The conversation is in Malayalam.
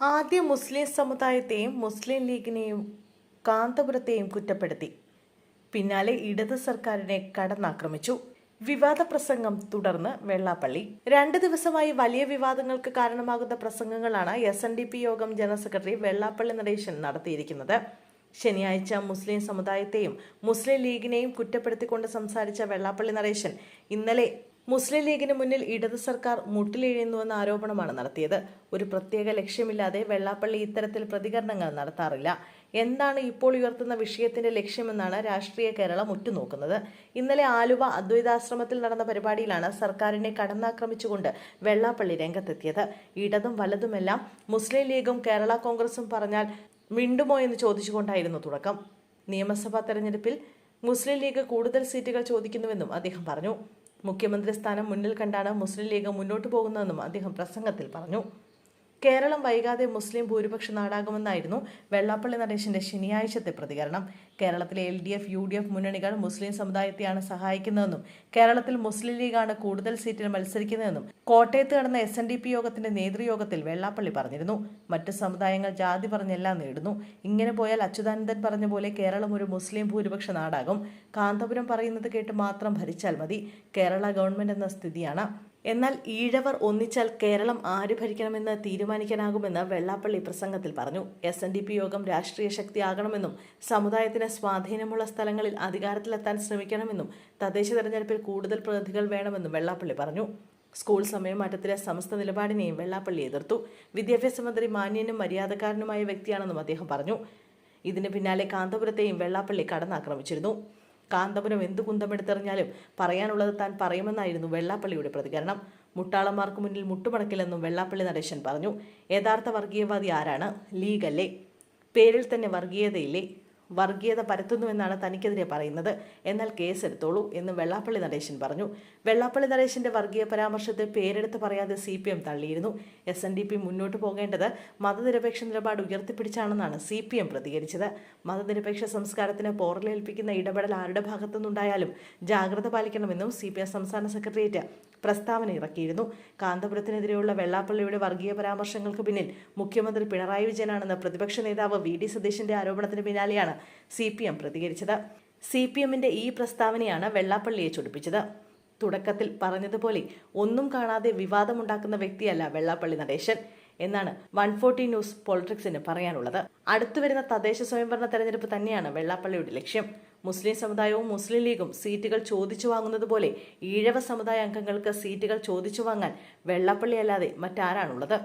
ആദ്യം മുസ്ലിം സമുദായത്തെയും മുസ്ലിം ലീഗിനെയും കാന്തപുരത്തെയും കുറ്റപ്പെടുത്തി. പിന്നാലെ ഇടത് സർക്കാരിനെ കടന്നാക്രമിച്ചു. വിവാദ പ്രസംഗം തുടർന്ന് വെള്ളാപ്പള്ളി. 2 ദിവസമായി വലിയ വിവാദങ്ങൾക്ക് കാരണമാകുന്ന പ്രസംഗങ്ങളാണ് SNDP യോഗം ജനറൽ സെക്രട്ടറി വെള്ളാപ്പള്ളി നടേശൻ നടത്തിയിരിക്കുന്നത്. ശനിയാഴ്ച മുസ്ലിം സമുദായത്തെയും മുസ്ലിം ലീഗിനെയും കുറ്റപ്പെടുത്തിക്കൊണ്ട് സംസാരിച്ച വെള്ളാപ്പള്ളി നടേശൻ ഇന്നലെ മുസ്ലിം ലീഗിന് മുന്നിൽ ഇടത് സർക്കാർ മുട്ടിലിഴയുന്നുവെന്ന ആരോപണമാണ് നടത്തിയത്. ഒരു പ്രത്യേക ലക്ഷ്യമില്ലാതെ വെള്ളാപ്പള്ളി ഇത്തരത്തിൽ പ്രതികരണങ്ങൾ നടത്താറില്ല. എന്താണ് ഇപ്പോൾ ഉയർത്തുന്ന വിഷയത്തിന്റെ ലക്ഷ്യമെന്നാണ് രാഷ്ട്രീയ കേരളം ഉറ്റുനോക്കുന്നത്. ഇന്നലെ ആലുവ അദ്വൈതാശ്രമത്തിൽ നടന്ന പരിപാടിയിലാണ് സർക്കാരിനെ കടന്നാക്രമിച്ചുകൊണ്ട് വെള്ളാപ്പള്ളി രംഗത്തെത്തിയത്. ഇടതും വലതുമെല്ലാം മുസ്ലിം ലീഗും കേരള കോൺഗ്രസും പറഞ്ഞാൽ മിണ്ടുമോ എന്ന് ചോദിച്ചുകൊണ്ടായിരുന്നു തുടക്കം. നിയമസഭാ തെരഞ്ഞെടുപ്പിൽ മുസ്ലിം ലീഗ് കൂടുതൽ സീറ്റുകൾ ചോദിക്കുന്നുവെന്നും അദ്ദേഹം പറഞ്ഞു. മുഖ്യമന്ത്രി സ്ഥാനം മുന്നിൽ കണ്ടാണ് മുസ്ലിം ലീഗ് മുന്നോട്ടു പോകുന്നതെന്നും അദ്ദേഹം പ്രസംഗത്തിൽ പറഞ്ഞു. കേരളം വൈകാതെ മുസ്ലിം ഭൂരിപക്ഷ നാടാകുമെന്നായിരുന്നു വെള്ളാപ്പള്ളി നടേശന്റെ ശനിയാഴ്ചത്തെ പ്രതികരണം. കേരളത്തിലെ LDF, UDF മുന്നണികൾ മുസ്ലിം സമുദായത്തെയാണ് സഹായിക്കുന്നതെന്നും കേരളത്തിൽ മുസ്ലിം ലീഗാണ് കൂടുതൽ സീറ്റിൽ മത്സരിക്കുന്നതെന്നും കോട്ടയത്ത് നടന്ന SNDP യോഗത്തിന്റെ നേതൃയോഗത്തിൽ വെള്ളാപ്പള്ളി പറഞ്ഞിരുന്നു. മറ്റു സമുദായങ്ങൾ ജാതി പറഞ്ഞെല്ലാം നേടുന്നു. ഇങ്ങനെ പോയാൽ അച്യുതാനന്ദൻ പറഞ്ഞ പോലെ കേരളം ഒരു മുസ്ലിം ഭൂരിപക്ഷ നാടാകും. കാന്തപുരം പറയുന്നത് കേട്ട് മാത്രം ഭരിച്ചാൽ മതി. കേരള ഗവൺമെന്റ് എന്ന സ്ഥിതിയാണ്. എന്നാൽ ഈഴവർ ഒന്നിച്ചാൽ കേരളം ആര് ഭരിക്കണമെന്ന് തീരുമാനിക്കാനാകുമെന്ന് വെള്ളാപ്പള്ളി പ്രസംഗത്തിൽ പറഞ്ഞു. SNDP യോഗം രാഷ്ട്രീയ ശക്തിയാകണമെന്നും സമുദായത്തിന് സ്വാധീനമുള്ള സ്ഥലങ്ങളിൽ അധികാരത്തിലെത്താൻ ശ്രമിക്കണമെന്നും തദ്ദേശ തെരഞ്ഞെടുപ്പിൽ കൂടുതൽ പ്രതിനിധികൾ വേണമെന്നും വെള്ളാപ്പള്ളി പറഞ്ഞു. സ്കൂൾ സമയമാറ്റത്തിലെ സമസ്ത നിലപാടിനെയും വെള്ളാപ്പള്ളി എതിർത്തു. വിദ്യാഭ്യാസ മന്ത്രി മാന്യനും മര്യാദക്കാരനുമായ വ്യക്തിയാണെന്നും അദ്ദേഹം പറഞ്ഞു. ഇതിന് പിന്നാലെ കാന്തപുരത്തെയും വെള്ളാപ്പള്ളി കടന്നാക്രമിച്ചിരുന്നു. കാന്തപുരം എന്തു കുന്തമെടുത്തെറിഞ്ഞാലും പറയാനുള്ളത് താൻ പറയുമെന്നായിരുന്നു വെള്ളാപ്പള്ളിയുടെ പ്രതികരണം. മുട്ടാളന്മാർക്ക് മുന്നിൽ മുട്ടുമടക്കില്ലെന്നും വെള്ളാപ്പള്ളി നടേശൻ പറഞ്ഞു. യഥാർത്ഥ വർഗീയവാദി ആരാണ്? ലീഗല്ലേ? പേരിൽ തന്നെ വർഗീയതയില്ലേ? വർഗീയത പരത്തുന്നുവെന്നാണ് തനിക്കെതിരെ പറയുന്നത്. എന്നാൽ കേസെടുത്തോളൂ എന്ന് വെള്ളാപ്പള്ളി നടേശൻ പറഞ്ഞു. വെള്ളാപ്പള്ളി നടേശന്റെ വർഗീയ പരാമർശത്തെ പേരെടുത്ത് പറയാതെ CPM തള്ളിയിരുന്നു. SNDP മുന്നോട്ട് പോകേണ്ടത് മതനിരപേക്ഷ നിലപാട് ഉയർത്തിപ്പിടിച്ചാണെന്നാണ് CPM പ്രതികരിച്ചത്. മതനിരപേക്ഷ സംസ്കാരത്തിന് പോറലേൽപ്പിക്കുന്ന ഇടപെടൽ ആരുടെ ഭാഗത്തുനിന്നുണ്ടായാലും ജാഗ്രത പാലിക്കണമെന്നും CPM സംസ്ഥാന സെക്രട്ടേറിയറ്റ് പ്രസ്താവന ഇറക്കിയിരുന്നു. കാന്തപുരത്തിനെതിരെയുള്ള വെള്ളാപ്പള്ളിയുടെ വർഗീയ പരാമർശങ്ങൾക്ക് പിന്നിൽ മുഖ്യമന്ത്രി പിണറായി വിജയനാണെന്ന് പ്രതിപക്ഷ നേതാവ് VD സതീശന്റെ ആരോപണത്തിന് പിന്നാലെയാണ് CPM പ്രതികരിച്ചത്. CPMന്റെ ഈ പ്രസ്താവനയാണ് വെള്ളാപ്പള്ളിയെ ചൊടിപ്പിച്ചത്. തുടക്കത്തിൽ പറഞ്ഞതുപോലെ ഒന്നും കാണാതെ വിവാദമുണ്ടാക്കുന്ന വ്യക്തിയല്ല വെള്ളാപ്പള്ളി നടേശൻ എന്നാണ് 140 ന്യൂസ് പൊളിറ്റിക്സിന് പറയാനുള്ളത്. അടുത്തുവരുന്ന തദ്ദേശ സ്വയംഭരണ തെരഞ്ഞെടുപ്പ് തന്നെയാണ് വെള്ളാപ്പള്ളിയുടെ ലക്ഷ്യം. മുസ്ലിം സമുദായവും മുസ്ലിം ലീഗും സീറ്റുകൾ ചോദിച്ചു വാങ്ങുന്നത് പോലെ ഈഴവ സമുദായ അംഗങ്ങൾക്ക് സീറ്റുകൾ ചോദിച്ചു വാങ്ങാൻ വെള്ളാപ്പള്ളി അല്ലാതെ മറ്റാരാണുള്ളത്?